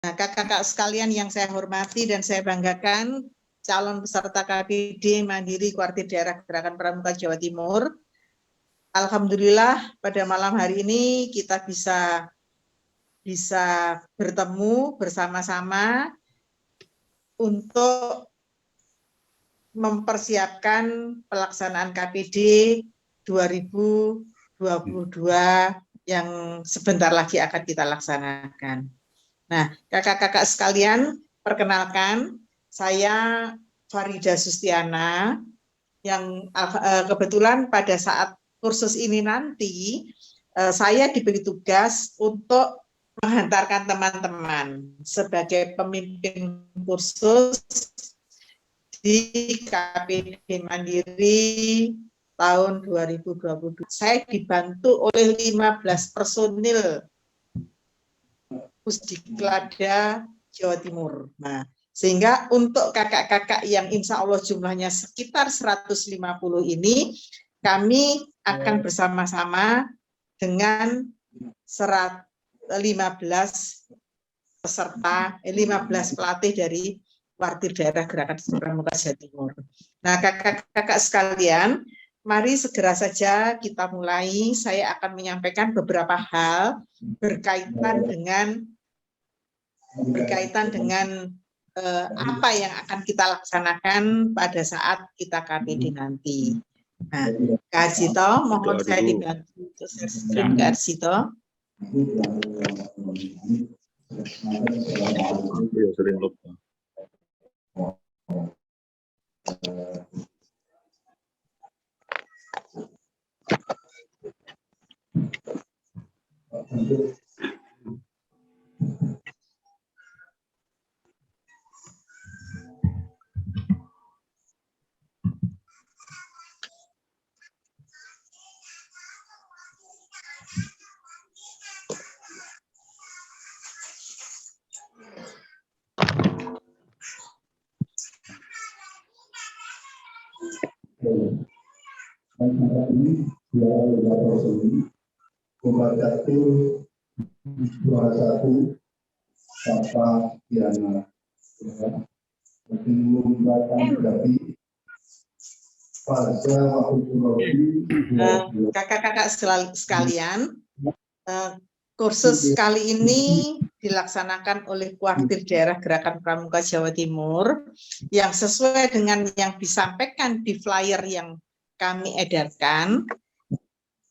Nah, kakak-kakak sekalian yang saya hormati dan saya banggakan, calon peserta KPD Mandiri Kuartir Daerah Gerakan Pramuka Jawa Timur. Alhamdulillah pada malam hari ini kita bisa bertemu bersama-sama untuk mempersiapkan pelaksanaan KPD 2022 yang sebentar lagi akan kita laksanakan. Nah, kakak-kakak sekalian, perkenalkan, saya Farida Sustiana, yang kebetulan pada saat kursus ini nanti, saya diberi tugas untuk menghantarkan teman-teman sebagai pemimpin kursus di KPD Mandiri tahun 2022. Saya dibantu oleh 15 personil Pusdiklada Jawa Timur. Nah, sehingga untuk kakak-kakak yang insya Allah jumlahnya sekitar 150 ini, kami akan bersama-sama dengan 15 peserta, 15 pelatih dari Kuartir Daerah Gerakan Pramuka Jawa Timur. Nah, kakak-kakak sekalian, mari segera saja kita mulai. Saya akan menyampaikan beberapa hal berkaitan dengan apa yang akan kita laksanakan pada saat kita KPD nanti. Nah, Kak Arsito, mohon saya dibantu untuk share screen Kak Arsito. Kakak-kakak sekalian, kursus kali ini dilaksanakan oleh Kuartir Daerah Gerakan Pramuka Jawa Timur yang sesuai dengan yang disampaikan di flyer yang kami edarkan,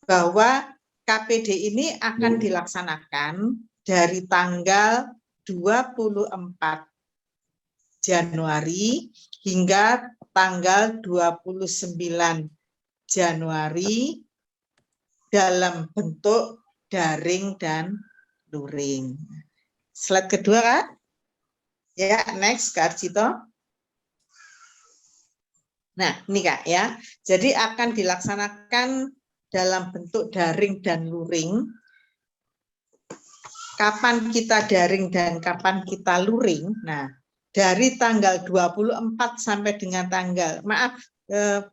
bahwa KPD ini akan dilaksanakan dari tanggal 24 Januari hingga tanggal 29 Januari dalam bentuk daring dan luring. Slide kedua, Kak. Ya, next, Kak Arsito. Nah, ini Kak ya. Jadi akan dilaksanakan dalam bentuk daring dan luring. Kapan kita daring dan kapan kita luring? Nah, dari tanggal 24 sampai dengan tanggal, maaf,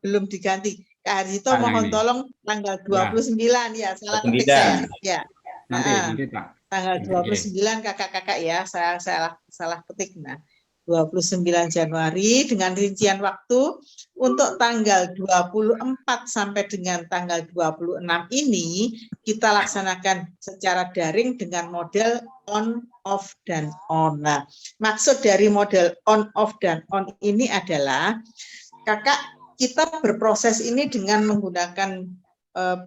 belum diganti. Kak Arsito mohon tolong tanggal 29 ya, salah ketik saya. Ya. Nanti Pak. Tanggal 29 kakak-kakak ya, saya salah ketik. Nah, 29 Januari dengan rincian waktu untuk tanggal 24 sampai dengan tanggal 26 ini kita laksanakan secara daring dengan model on, off, dan on. Nah, maksud dari model on, off, dan on ini adalah kakak kita berproses ini dengan menggunakan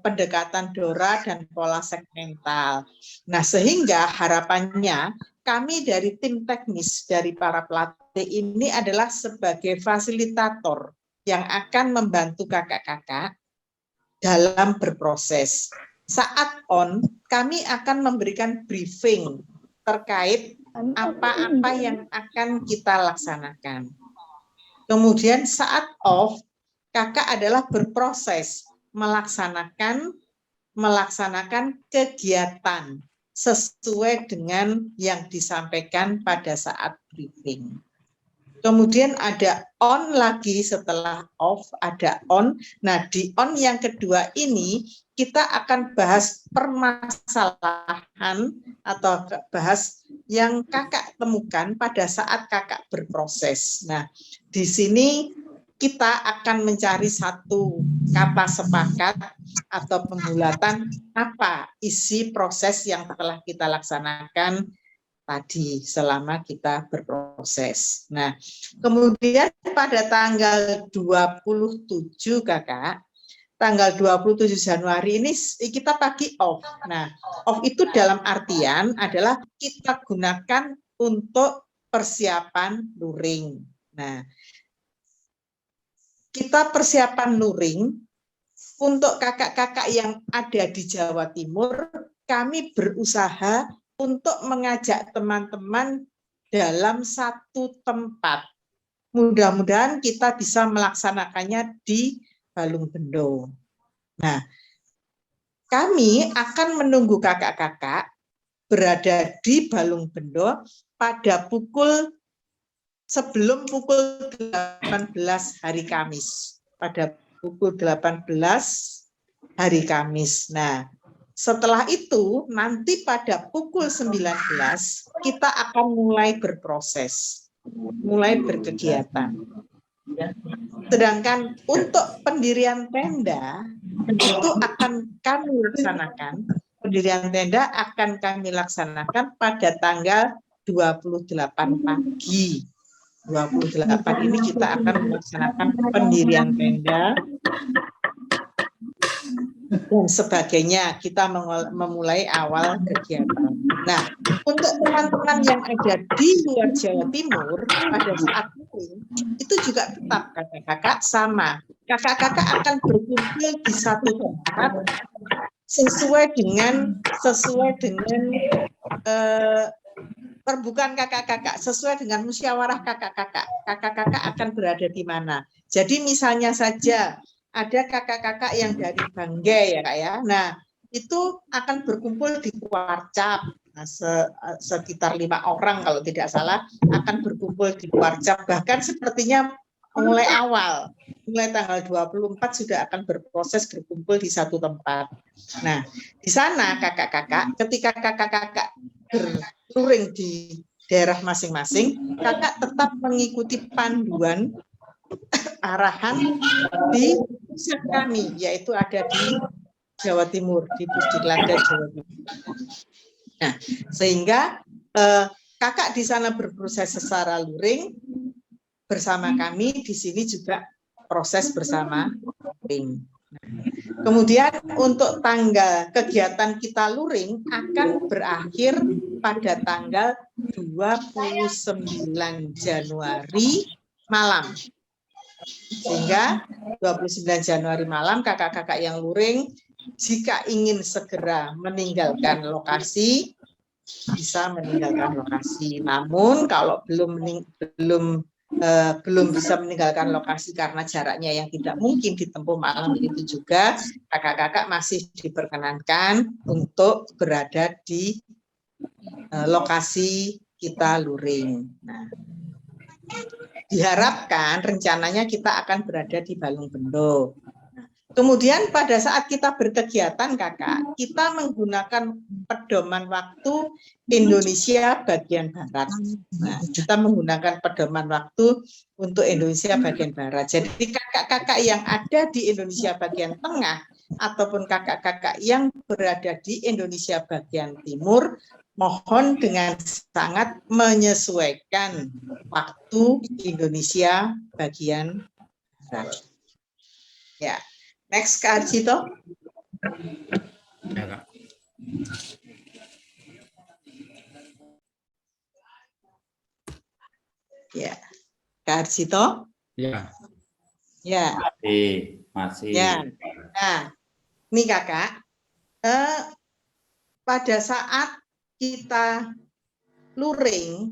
pendekatan DORA dan pola segmental. Nah, sehingga harapannya kami dari tim teknis dari para pelatih ini adalah sebagai fasilitator yang akan membantu kakak-kakak dalam berproses. Saat on, kami akan memberikan briefing terkait apa-apa yang akan kita laksanakan. Kemudian saat off, kakak adalah berproses melaksanakan kegiatan sesuai dengan yang disampaikan pada saat briefing. Kemudian ada on lagi setelah off, ada on. Nah, di on yang kedua ini kita akan bahas permasalahan atau bahas yang kakak temukan pada saat kakak berproses. Nah, di sini kita akan mencari satu kata sepakat atau pembulatan apa isi proses yang telah kita laksanakan tadi selama kita berproses. Nah, kemudian pada tanggal 27 kakak, tanggal 27 Januari ini kita pakai off. Nah, off itu dalam artian adalah kita gunakan untuk persiapan luring. Nah, kita persiapan luring untuk kakak-kakak yang ada di Jawa Timur, kami berusaha untuk mengajak teman-teman dalam satu tempat. Mudah-mudahan kita bisa melaksanakannya di Balung Bendo. Nah, kami akan menunggu kakak-kakak berada di Balung Bendo pada sebelum pukul 18 hari Kamis. Pada pukul 18 hari Kamis. Nah, setelah itu, nanti pada pukul 19, kita akan mulai berproses, mulai berkegiatan. Sedangkan untuk pendirian tenda, itu akan kami laksanakan, pendirian tenda akan kami laksanakan pada tanggal 28 pagi. 28 ini kita akan melaksanakan pendirian tenda, dan sebagainya, kita memulai awal kegiatan. Nah, untuk teman-teman yang ada di luar Jawa Timur pada saat itu juga tetap kakak-kakak sama. Kakak-kakak akan berkumpul di satu tempat sesuai dengan bukan kakak-kakak, sesuai dengan musyawarah kakak-kakak. Kakak-kakak akan berada di mana. Jadi misalnya saja ada kakak-kakak yang dari Banggai ya kak ya. Nah, itu akan berkumpul di Kuarcap. Nah, sekitar 5 orang kalau tidak salah akan berkumpul di Kuarcap. Bahkan sepertinya mulai awal, mulai tanggal 24 sudah akan berproses berkumpul di satu tempat. Nah, di sana kakak-kakak, ketika kakak-kakak berluring di daerah masing-masing, kakak tetap mengikuti panduan arahan di pusat kami, yaitu ada di Jawa Timur, di Pusdiklada Jawa Timur. Nah, sehingga kakak di sana berproses secara luring bersama kami, di sini juga proses bersama luring. Kemudian untuk tanggal kegiatan kita luring akan berakhir pada tanggal 29 Januari malam. Sehingga 29 Januari malam kakak-kakak yang luring jika ingin segera meninggalkan lokasi bisa meninggalkan lokasi. Namun kalau belum bisa meninggalkan lokasi karena jaraknya yang tidak mungkin ditempuh malam itu juga, kakak-kakak masih diperkenankan untuk berada di lokasi kita luring. Nah, diharapkan rencananya kita akan berada di Balung Bendo. Kemudian pada saat kita berkegiatan kakak, kita menggunakan pedoman waktu Indonesia bagian Barat. Nah, kita menggunakan pedoman waktu untuk Indonesia bagian Barat. Jadi kakak-kakak yang ada di Indonesia bagian Tengah ataupun kakak-kakak yang berada di Indonesia bagian Timur, mohon dengan sangat menyesuaikan waktu Indonesia bagian Barat. Ya. Next, Kak Arjito. Ya, Kak. Ya, Kak Arjito. Ya. Ya. Masih. Ya. Nah, ini kakak, pada saat kita luring,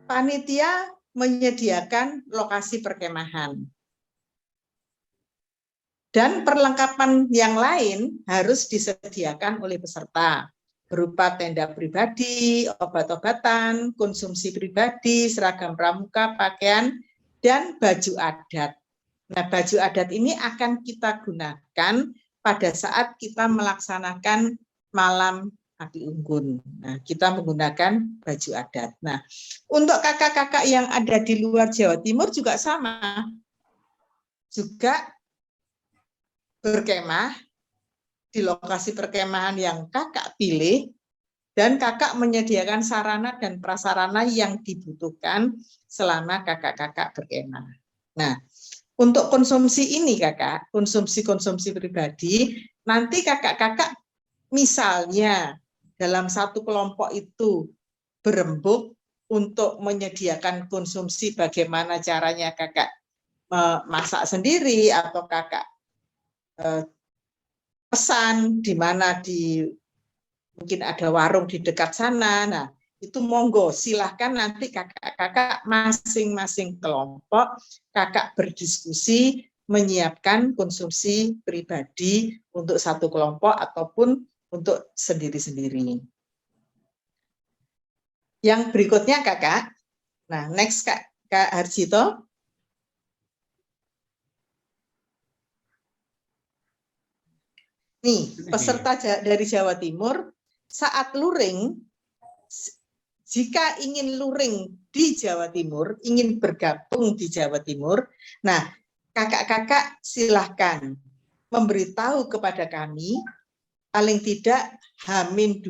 panitia menyediakan lokasi perkemahan. Dan perlengkapan yang lain harus disediakan oleh peserta. berupa tenda pribadi, obat-obatan, konsumsi pribadi, seragam pramuka, pakaian, dan baju adat. Nah, baju adat ini akan kita gunakan pada saat kita melaksanakan malam api unggun. Nah, kita menggunakan baju adat. Nah, untuk kakak-kakak yang ada di luar Jawa Timur juga sama. Juga berkemah di lokasi perkemahan yang kakak pilih, dan kakak menyediakan sarana dan prasarana yang dibutuhkan selama kakak-kakak berkemah. Nah, untuk konsumsi ini kakak, konsumsi pribadi, nanti kakak-kakak misalnya dalam satu kelompok itu berembuk untuk menyediakan konsumsi, bagaimana caranya kakak masak sendiri atau kakak pesan di mana mungkin ada warung di dekat sana. Nah, itu monggo silahkan nanti kakak-kakak masing-masing kelompok kakak berdiskusi menyiapkan konsumsi pribadi untuk satu kelompok ataupun untuk sendiri-sendiri. Yang berikutnya kakak, nah next Kak Harjito. Nih, peserta dari Jawa Timur saat luring, jika ingin luring di Jawa Timur, ingin bergabung di Jawa Timur, nah kakak-kakak silahkan memberitahu kepada kami paling tidak H-2.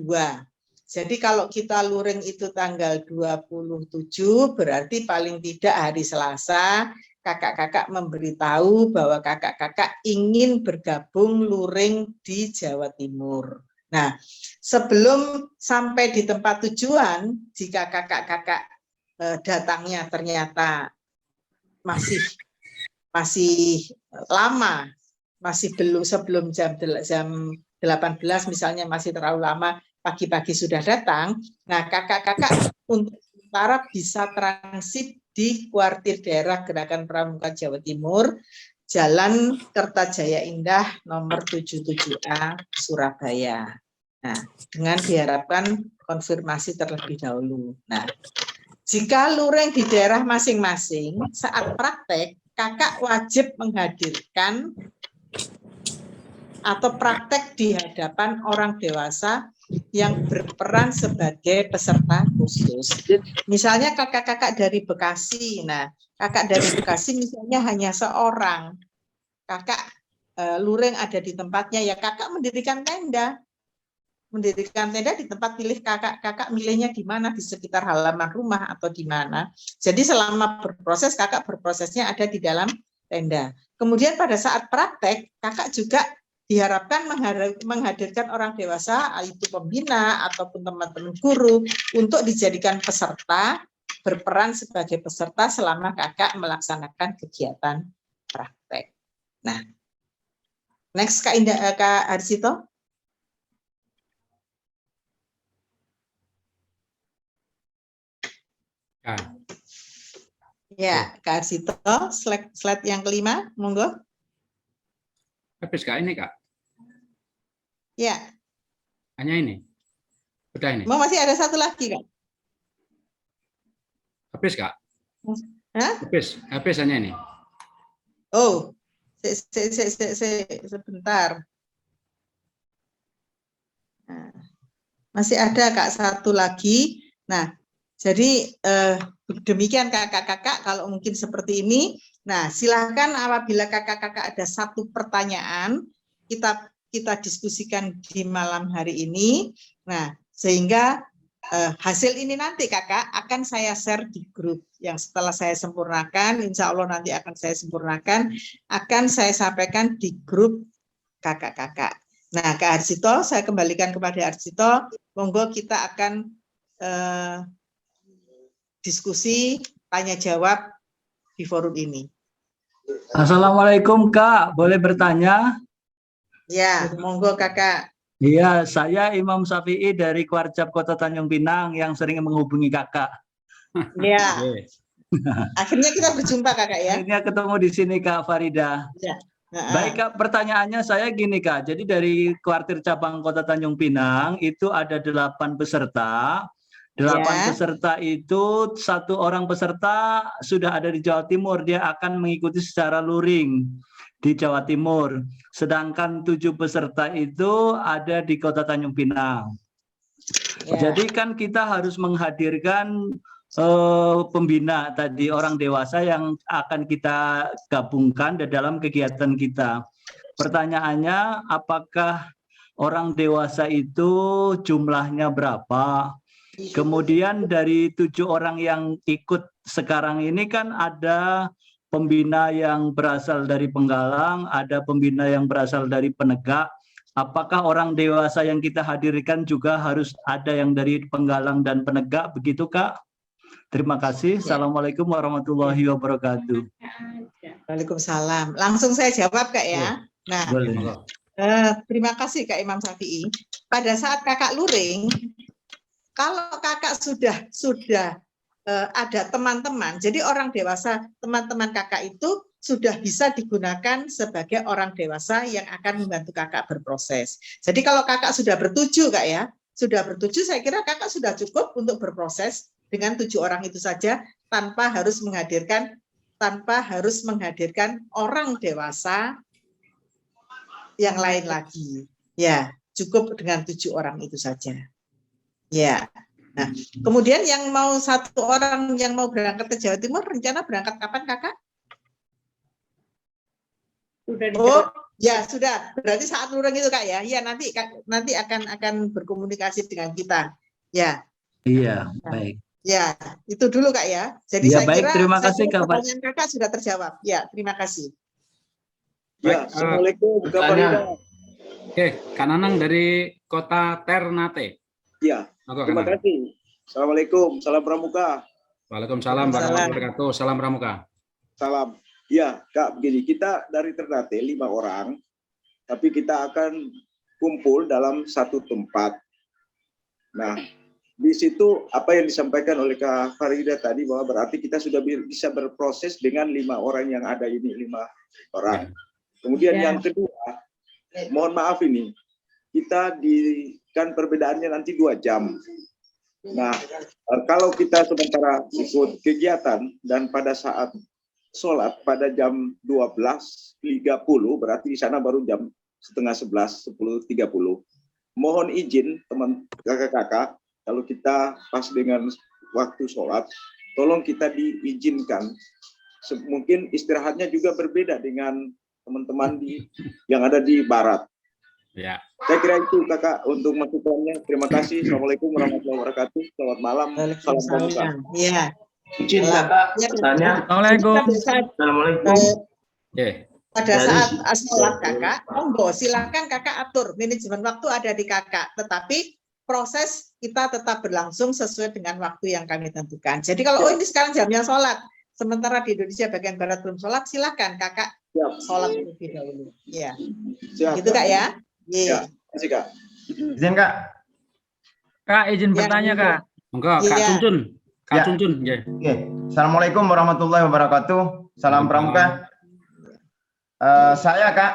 Jadi kalau kita luring itu tanggal 27, berarti paling tidak hari Selasa, kakak-kakak memberitahu bahwa kakak-kakak ingin bergabung luring di Jawa Timur. Nah, sebelum sampai di tempat tujuan, jika kakak-kakak datangnya ternyata masih lama, masih belum sebelum jam 18 misalnya, masih terlalu lama, pagi-pagi sudah datang, nah kakak-kakak untuk sementara bisa transit di kuartir daerah Gerakan Pramuka Jawa Timur, Jalan Kertajaya Indah nomor 77A Surabaya. Nah, dengan diharapkan konfirmasi terlebih dahulu. Nah, jika luring di daerah masing-masing, saat praktek kakak wajib menghadirkan atau praktek di hadapan orang dewasa yang berperan sebagai peserta khusus. Misalnya kakak-kakak dari Bekasi, nah kakak dari Bekasi misalnya hanya seorang, kakak luring ada di tempatnya, ya kakak mendirikan tenda di tempat pilih kakak milihnya di mana, di sekitar halaman rumah atau di mana. Jadi selama berproses, kakak berprosesnya ada di dalam tenda. Kemudian pada saat praktek, kakak juga diharapkan menghadirkan orang dewasa, itu pembina ataupun teman-teman guru, untuk dijadikan peserta, berperan sebagai peserta selama kakak melaksanakan kegiatan praktek. Nah, next Kak Harjito. Ya, Kak Harjito, slide yang kelima, monggo. Habis Kak ini Kak? Ya. Hanya ini? Udah ini? Masih ada satu lagi Kak. Habis Kak? Hah? Habis hanya ini? Oh, sebentar. Nah, masih ada Kak satu lagi. Nah, jadi demikian kakak-kakak, kalau mungkin seperti ini. Nah, silakan apabila kakak-kakak ada satu pertanyaan, kita diskusikan di malam hari ini. Nah, sehingga hasil ini nanti kakak akan saya share di grup yang setelah saya sempurnakan, insya Allah nanti akan saya sempurnakan, akan saya sampaikan di grup kakak-kakak. Nah, Kak Harjito, saya kembalikan kepada Harjito, monggo kita akan diskusi tanya jawab di forum ini. Assalamualaikum Kak, boleh bertanya? Ya, monggo kakak. Iya, saya Imam Syafi'i dari Kuarjab Kota Tanjung Pinang yang sering menghubungi kakak. Ya, akhirnya kita berjumpa kakak ya. Akhirnya ketemu di sini Kak Farida. Ya. Baik Kak, pertanyaannya saya gini Kak, jadi dari kuartir cabang Kota Tanjung Pinang itu ada 8 peserta. 8 peserta itu 1 orang peserta sudah ada di Jawa Timur, dia akan mengikuti secara luring di Jawa Timur. Sedangkan 7 peserta itu ada di Kota Tanjung Pinang. Jadi kan kita harus menghadirkan pembina tadi, orang dewasa yang akan kita gabungkan di dalam kegiatan kita. Pertanyaannya, apakah orang dewasa itu jumlahnya berapa? Kemudian dari 7 orang yang ikut sekarang ini kan ada pembina yang berasal dari Penggalang, ada pembina yang berasal dari Penegak. Apakah orang dewasa yang kita hadirkan juga harus ada yang dari Penggalang dan Penegak, begitu Kak? Terima kasih. Assalamualaikum warahmatullahi wabarakatuh. Waalaikumsalam. Langsung saya jawab Kak ya. Nah, terima kasih Kak Imam Syafi'i. Pada saat kakak luring, kalau kakak sudah ada teman-teman, jadi orang dewasa, teman-teman kakak itu sudah bisa digunakan sebagai orang dewasa yang akan membantu kakak berproses. Jadi kalau kakak sudah bertujuh Kak ya, sudah bertujuh, saya kira kakak sudah cukup untuk berproses dengan 7 orang itu saja, tanpa harus menghadirkan orang dewasa yang lain lagi. Ya, cukup dengan 7 orang itu saja. Ya. Nah, kemudian yang mau 1 orang yang mau berangkat ke Jawa Timur, rencana berangkat kapan kakak? Oh, ya sudah. Berarti saat luring itu Kak ya. Ya, nanti akan berkomunikasi dengan kita. Ya. Iya, baik. Ya, itu dulu Kak ya. Jadi ya, saya baik, kira terima kasih Kak. Pertanyaan kakak sudah terjawab. Ya, terima kasih. Ya, Assalamualaikum Kak Farida. Oke, Kak Nanang dari Kota Ternate. Ya, terima kasih. Assalamualaikum, salam pramuka. Waalaikumsalam warahmatullahi wabarakatuh. Salam pramuka. Salam. Ya, Kak, begini, kita dari Ternate 5 orang, tapi kita akan kumpul dalam satu tempat. Nah, di situ apa yang disampaikan oleh Kak Farida tadi, bahwa berarti kita sudah bisa berproses dengan 5 orang yang ada ini, 5 orang. Kemudian yang kedua, mohon maaf ini, kita kan perbedaannya nanti 2 jam. Nah, kalau kita sementara ikut kegiatan dan pada saat sholat pada jam 12.30, berarti di sana baru jam setengah 11, 10.30. Mohon izin teman kakak-kakak, kalau kita pas dengan waktu sholat, tolong kita diizinkan. Mungkin istirahatnya juga berbeda dengan teman-teman yang ada di barat. Ya. Saya kira itu kakak untuk masukannya. Terima kasih. Assalamualaikum warahmatullahi wabarakatuh. Selamat malam. Salam pramuka. Ya. Izin kakak bertanya. Assalamualaikum. Assalamualaikum. Pada saat sholat kakak, monggo silakan kakak atur, manajemen waktu ada di kakak, tetapi proses kita tetap berlangsung sesuai dengan waktu yang kami tentukan. Jadi kalau ini sekarang jamnya sholat, sementara di Indonesia bagian barat belum sholat, silakan kakak sholat terlebih dahulu. Ya, gitu Kak ya. Ya, terima kasih Kak. Izin Kak. Kak, izin bertanya Kak. Monggo Kak Cuncun. Kak Cuncun. Oke. Assalamualaikum warahmatullahi wabarakatuh. Salam pramuka. Saya Kak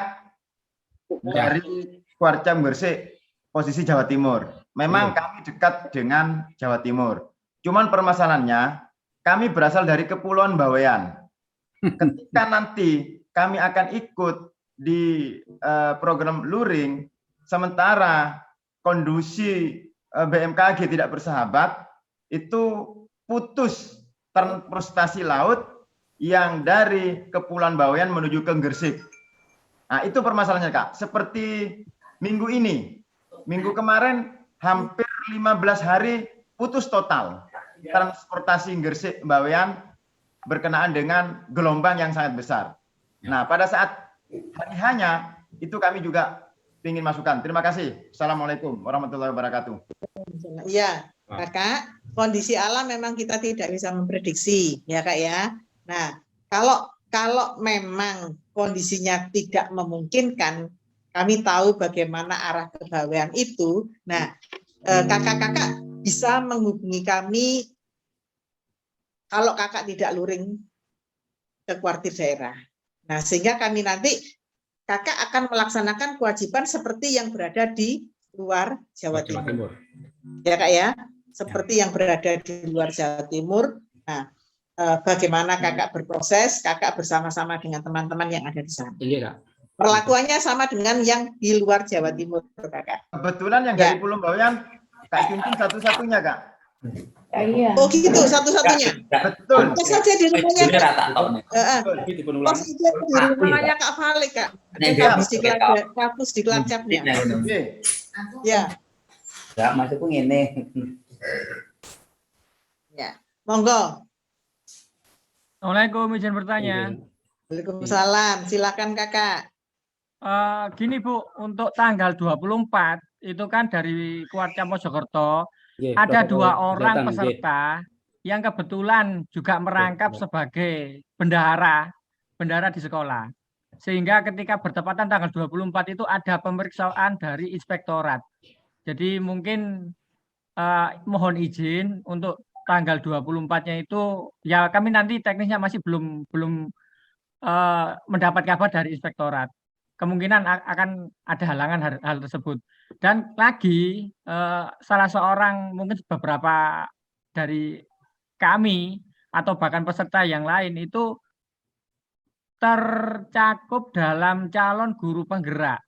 dari Kuarcap Gresik, posisi Jawa Timur. Memang kami dekat dengan Jawa Timur. Cuman permasalahannya kami berasal dari Kepulauan Bawean. Ketika nanti kami akan ikut di program luring, sementara kondisi BMKG tidak bersahabat, itu putus transportasi laut yang dari Kepulauan Bawean menuju ke Gresik. Nah, itu permasalahannya Kak. Seperti minggu ini, minggu kemarin hampir 15 hari putus total transportasi Gresik Bawean berkenaan dengan gelombang yang sangat besar. Nah, pada saat hari-hanya itu kami juga ingin masukan. Terima kasih. Assalamualaikum warahmatullahi wabarakatuh. Iya, Kakak, kondisi alam memang kita tidak bisa memprediksi, ya Kak ya. Nah, kalau memang kondisinya tidak memungkinkan, kami tahu bagaimana arah kebawean itu. Nah, kakak-kakak bisa menghubungi kami kalau kakak tidak luring ke kuartir daerah. Nah, sehingga kami nanti kakak akan melaksanakan kewajiban seperti yang berada di luar Jawa Timur. Ya Kak ya, seperti yang berada di luar Jawa Timur. Nah, bagaimana kakak berproses, kakak bersama-sama dengan teman-teman yang ada di sana. Iya Kak. Perlakuannya sama dengan yang di luar Jawa Timur, kakak. Kebetulan yang dari Pulau Bawean, Kak Cincin satu-satunya, Kak. Oh gitu, satu-satunya. Betul. Apa saja di rumahnya? Betul. Apa saja di rumahnya Kak Falik, Kak? Hapus di kelacapnya. Oke. Ya. Enggak, maksudku ngene. Ya, monggo. Assalamualaikum, izin bertanya. Waalaikumsalam, silakan kakak. Gini Bu, untuk tanggal 24 itu kan dari Kuarca Mojokerto ada 2 orang peserta yang kebetulan juga merangkap sebagai bendahara di sekolah. Sehingga ketika bertepatan tanggal 24 itu ada pemeriksaan dari inspektorat. Jadi mungkin mohon izin untuk tanggal 24-nya itu ya kami nanti teknisnya masih belum mendapat kabar dari inspektorat. Kemungkinan akan ada halangan hal tersebut. Dan lagi salah seorang mungkin beberapa dari kami atau bahkan peserta yang lain itu tercakup dalam calon guru penggerak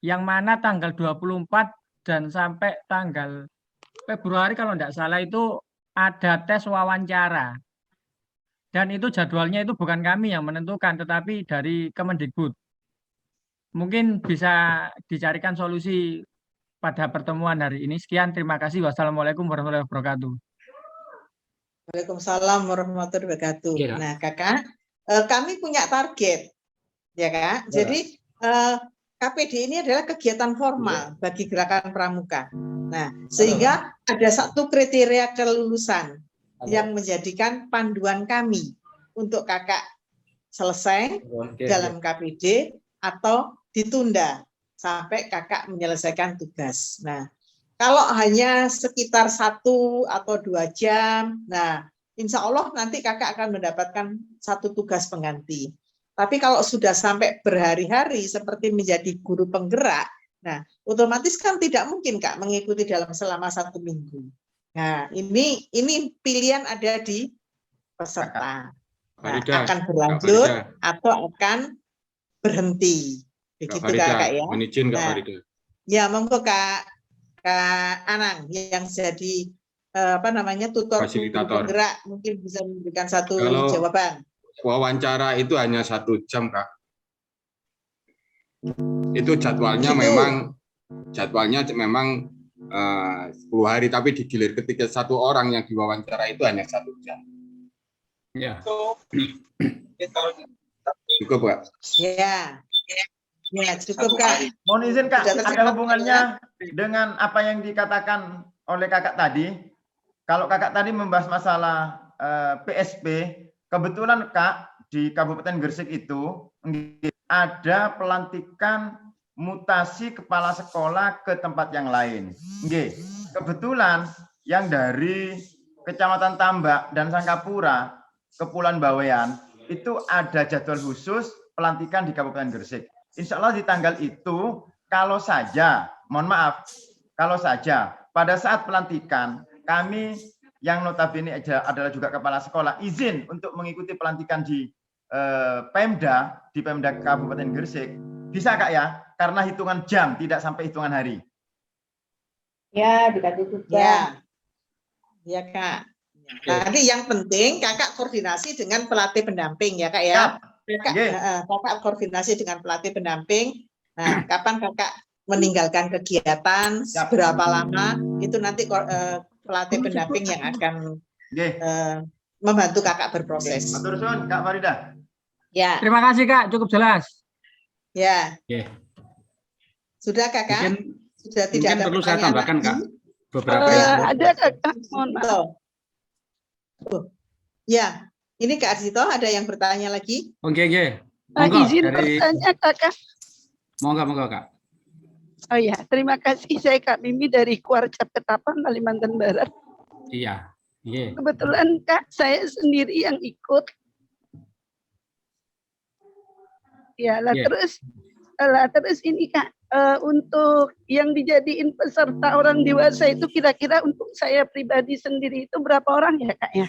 yang mana tanggal 24 dan sampai tanggal Februari kalau tidak salah itu ada tes wawancara. Dan itu jadwalnya itu bukan kami yang menentukan, tetapi dari Kemendikbud. Mungkin bisa dicarikan solusi pada pertemuan hari ini. Sekian, terima kasih. Wassalamualaikum warahmatullahi wabarakatuh. Waalaikumsalam warahmatullahi wabarakatuh. Ya, nah kakak, kami punya target, ya Kak. Jadi KPD ini adalah kegiatan formal bagi gerakan pramuka. Nah, sehingga ada satu kriteria kelulusan yang menjadikan panduan kami untuk kakak selesai dalam KPD atau ditunda sampai kakak menyelesaikan tugas. Nah, kalau hanya sekitar 1 atau 2 jam, nah insya Allah nanti kakak akan mendapatkan satu tugas pengganti. Tapi kalau sudah sampai berhari-hari seperti menjadi guru penggerak, nah otomatis kan tidak mungkin Kak mengikuti dalam selama 1 minggu. Nah ini pilihan ada di peserta. Nah, akan berlanjut atau akan berhenti. Begitu Kak ya. Izin Kak Nah, Farida. ya monggo Kak Anang yang jadi tutor guru penggerak mungkin bisa memberikan satu jawaban. Wawancara itu hanya 1 jam Kak. Itu jadwalnya memang 10 hari, tapi digilir ketika 1 orang yang diwawancara itu hanya 1 jam. Ya. Cukup Kak. Ya cukup Kak. Mohon izin Kak, ada hubungannya dengan apa yang dikatakan oleh kakak tadi. Kalau kakak tadi membahas masalah PSP, kebetulan Kak di Kabupaten Gresik itu ada pelantikan mutasi kepala sekolah ke tempat yang lain. Kebetulan yang dari Kecamatan Tambak dan Sangkapura, Kepulauan Bawean, itu ada jadwal khusus pelantikan di Kabupaten Gresik. Insya Allah di tanggal itu, kalau saja pada saat pelantikan, kami yang notabene adalah juga kepala sekolah izin untuk mengikuti pelantikan di Pemda Kabupaten Gresik. Bisa Kak ya? Karena hitungan jam, tidak sampai hitungan hari. Ya, dikasih juga. Ya Kak. Nanti yang penting kakak koordinasi dengan pelatih pendamping ya Kak ya. Kakak koordinasi dengan pelatih pendamping. Nah, kapan kakak meninggalkan kegiatan, berapa lama, itu nanti pelatih pendamping yang akan membantu kakak berproses. Matur suwun Kak Farida. Ya. Terima kasih Kak, cukup jelas. Ya. Sudah Kakak? Sudah tidak ada perlu saya tambahkan Kak. Beberapa ada Kakak, mohon maaf. Ya. Ini Kak Arsito, ada yang bertanya lagi? Oke. Izin bertanya Kakak. Monggo Kak. Oh ya, terima kasih. Saya Kak Mimi dari Kuarca Ketapang, Kalimantan Barat. Iya. Kebetulan Kak, saya sendiri yang ikut. Ya, terus Lah, terus ini Kak, untuk yang dijadiin peserta orang dewasa itu kira-kira untuk saya pribadi sendiri itu berapa orang ya Kak ya?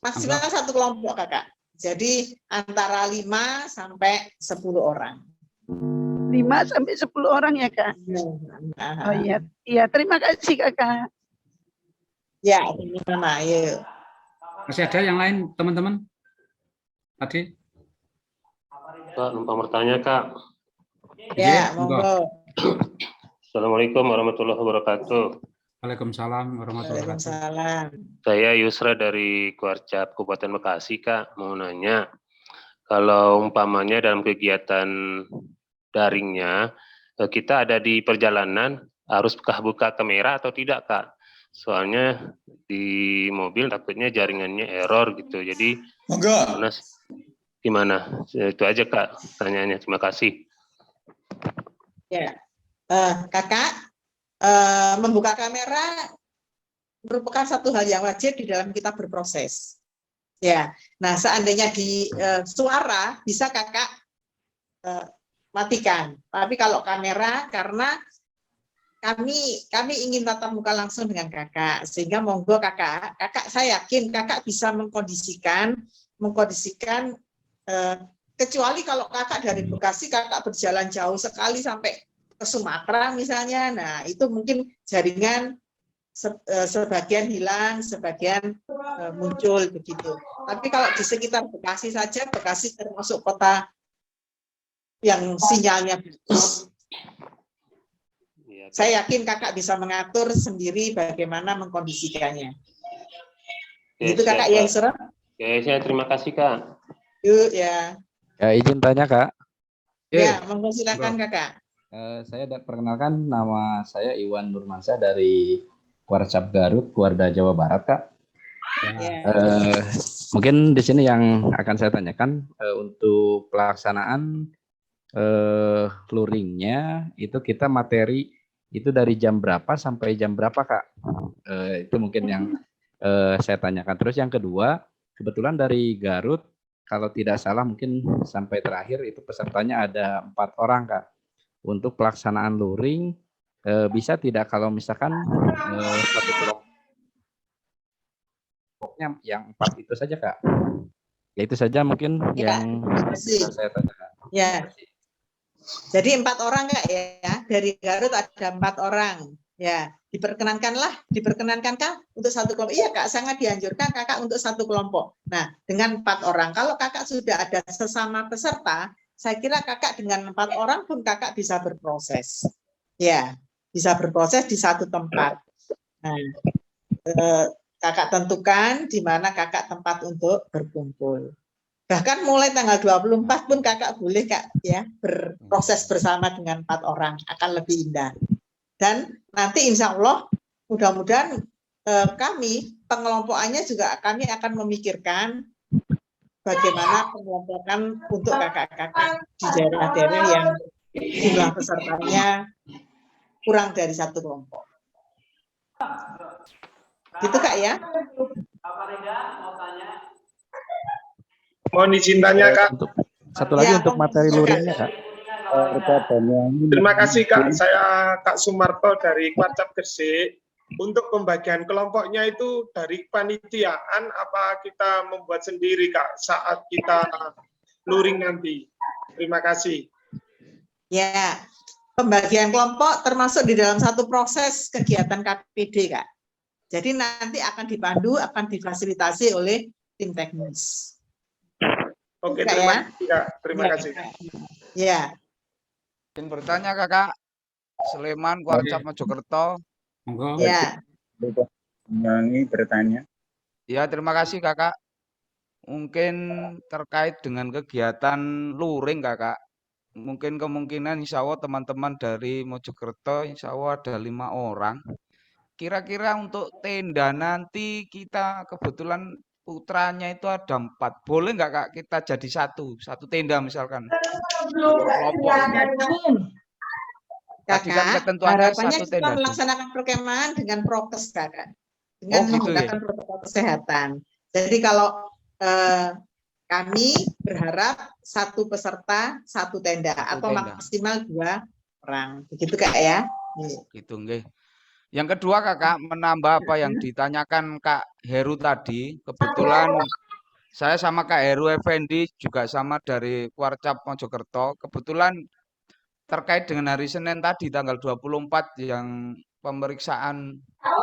Maksimal satu kelompok Kakak. Jadi antara 5 sampai 10 orang. 5 sampai 10 orang ya Kak? Oh iya, iya terima kasih Kakak. Ya, ini mana? Ayo. Masih ada yang lain teman-teman? Tadi? Kak, numpang bertanya Kak. Ya, monggo. Assalamualaikum warahmatullahi wabarakatuh. Waalaikumsalam warahmatullahi wabarakatuh. Waalaikumsalam. Saya Yusra dari Kuarcap Kabupaten Bekasi Kak. Mau nanya, kalau umpamanya dalam kegiatan daringnya, kita ada di perjalanan, harus buka kamera atau tidak Kak? Soalnya di mobil takutnya jaringannya error gitu. Jadi gimana? Itu aja Kak pertanyaannya. Terima kasih. Ya, Kakak, membuka kamera merupakan satu hal yang wajib di dalam kita berproses. Ya, nah seandainya di suara bisa Kakak matikan. Tapi kalau kamera, karena kami ingin tatap muka langsung dengan Kakak, sehingga monggo Kakak, saya yakin Kakak bisa mengkondisikan kecuali kalau Kakak dari Bekasi Kakak berjalan jauh sekali sampai ke Sumatera misalnya, nah itu mungkin jaringan sebagian hilang, sebagian muncul begitu. Tapi kalau di sekitar Bekasi saja, Bekasi termasuk kota yang sinyalnya bagus. Saya yakin Kakak bisa mengatur sendiri bagaimana mengkondisikannya. Itu Kakak yang serem. Oke, saya terima kasih Kak. Yuk ya. Ya, izin tanya Kak. Ya, monggo silakan Kakak. Saya perkenalkan, nama saya Iwan Nurmansyah dari Kuarcap Garut, Kuarda, Jawa Barat, Kak. Mungkin di sini yang akan saya tanyakan untuk pelaksanaan luringnya itu kita materi itu dari jam berapa sampai jam berapa Kak? Itu mungkin yang saya tanyakan. Terus yang kedua, kebetulan dari Garut, kalau tidak salah mungkin sampai terakhir itu pesertanya ada 4 orang Kak. Untuk pelaksanaan luring, bisa tidak kalau misalkan satu kelompoknya yang 4 itu saja Kak? Ya itu saja mungkin ya, yang saya tanyakan. Ya. Jadi 4 orang Kak ya, dari Garut ada 4 orang. Ya, diperkenankankah untuk satu kelompok? Iya Kak, sangat dianjurkan Kakak untuk satu kelompok. Nah, dengan 4 orang, kalau Kakak sudah ada sesama peserta, saya kira Kakak dengan 4 orang pun Kakak bisa berproses. Ya, bisa berproses di satu tempat. Nah, Kakak tentukan di mana Kakak tempat untuk berkumpul. Bahkan mulai tanggal 24 pun Kakak boleh Kak ya berproses bersama dengan 4 orang, akan lebih indah. Dan nanti insya Allah mudah-mudahan kami pengelompokannya juga kami akan memikirkan bagaimana pengelompokan untuk kakak-kakak di daerah-daerah yang jumlah pesertanya kurang dari 1 kelompok. Gitu Kak ya. Mohon izin tanya Kak. Satu lagi untuk materi luringnya Kak. Terima kasih Kak. Saya Kak Sumarto dari Kuarcap Gresik. Untuk pembagian kelompoknya itu dari panitiaan apa kita membuat sendiri Kak saat kita luring nanti? Terima kasih. Ya, pembagian kelompok termasuk di dalam satu proses kegiatan KPD Kak. Jadi nanti akan dipandu, akan difasilitasi oleh tim teknis. Oke, terima kasih Kak. Terima kasih. Ya. Ingin bertanya Kakak, Sleman, Kuarcap, Mojokerto. Ya. Ini bertanya. Ya, terima kasih Kakak. Mungkin terkait dengan kegiatan luring Kakak. Mungkin kemungkinan insya Allah teman-teman dari Mojokerto insya Allah ada 5 orang. Kira-kira untuk tenda nanti kita kebetulan putranya itu ada 4. Boleh nggak Kak kita jadi satu tenda misalkan? Kakak, ketentuannya harapannya satu kita tenda. melaksanakan perkemahan dengan prokes Kakak. Dengan gitu menggunakan protokol kesehatan. Jadi kalau kami berharap 1 peserta 1 tenda atau tenda. maksimal 2 orang. Begitu Kak ya. Gitu nggih. Yang kedua Kakak, menambah apa yang ditanyakan Kak Heru tadi, kebetulan saya sama Kak Heru Effendi juga sama dari Kuarcap Mojokerto. Kebetulan terkait dengan hari Senin tadi tanggal 24 yang pemeriksaan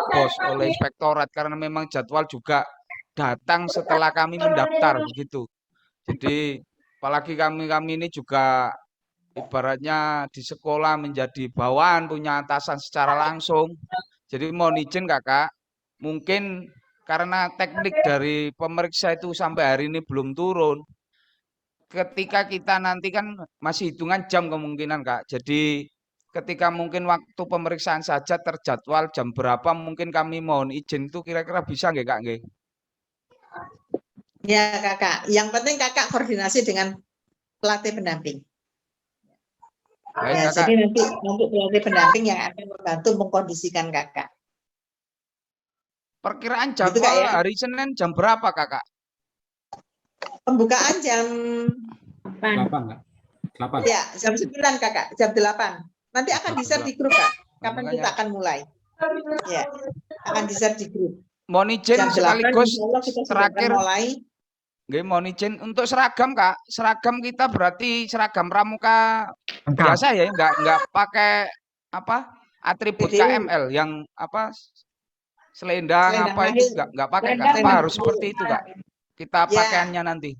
bos oleh inspektorat, karena memang jadwal juga datang setelah kami mendaftar begitu. Jadi apalagi kami ini juga ibaratnya di sekolah menjadi bawahan, punya atasan secara langsung. Jadi mohon izin Kakak, mungkin karena teknik dari pemeriksa itu sampai hari ini belum turun. Ketika kita nanti kan masih hitungan jam kemungkinan Kak. Jadi ketika mungkin waktu pemeriksaan saja terjadwal jam berapa, mungkin kami mohon izin itu kira-kira bisa nggih Kak nggih? Ya Kakak, yang penting Kakak koordinasi dengan pelatih pendamping. Baik, Ya, Kakak. jadi nanti pelatih pendamping yang akan membantu mengkondisikan Kakak. Perkiraan Gitu, Kak, jadwal ya? hari Senin jam berapa Kakak? Pembukaan jam 8 Kak. 8. ya, jam 9 Kakak, jam 8. Nanti akan di-share di grup Kak, kapan kita akan mulai. Ya, akan di-share di grup. Mohon izin Jam 8, sekaligus insya Allah kita sudah terakhir. akan mulai. Nggih, mohon izin untuk seragam Kak. Seragam kita berarti seragam pramuka biasa ya, enggak pakai apa? Atribut KML yang apa? Selendang apa itu enggak pakai Kak. Apa harus seperti itu Kak? Kita pakaiannya nanti.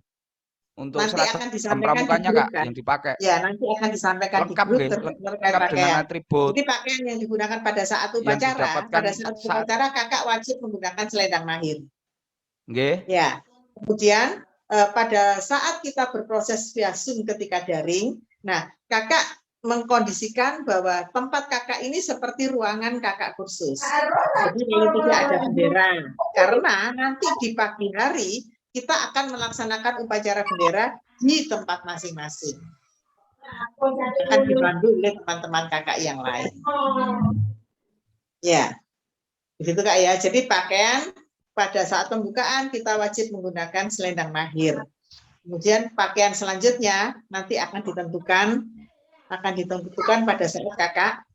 Untuk Nanti akan seragam disampaikan pramukanya di grup, Kak kan? yang dipakai. Ya, nanti akan disampaikan Lengkap di grup nggih, terkait lengkap dengan pakaian. atribut. Jadi pakaian yang digunakan pada saat Yang upacara, didapatkan pada saat upacara Kakak wajib menggunakan selendang mahir. Nggih. Ya. Kemudian pada saat kita berproses via Zoom ketika daring, nah Kakak mengkondisikan bahwa tempat Kakak ini seperti ruangan Kakak kursus. Jadi kalau tidak ada bendera, karena nanti di pagi hari kita akan melaksanakan upacara bendera di tempat masing-masing. Akan dibantu oleh teman-teman Kakak yang lain. Ya, begitu Kak ya. Jadi pakaian pada saat pembukaan kita wajib menggunakan selendang mahir. Kemudian pakaian selanjutnya nanti akan ditentukan pada saat Kakak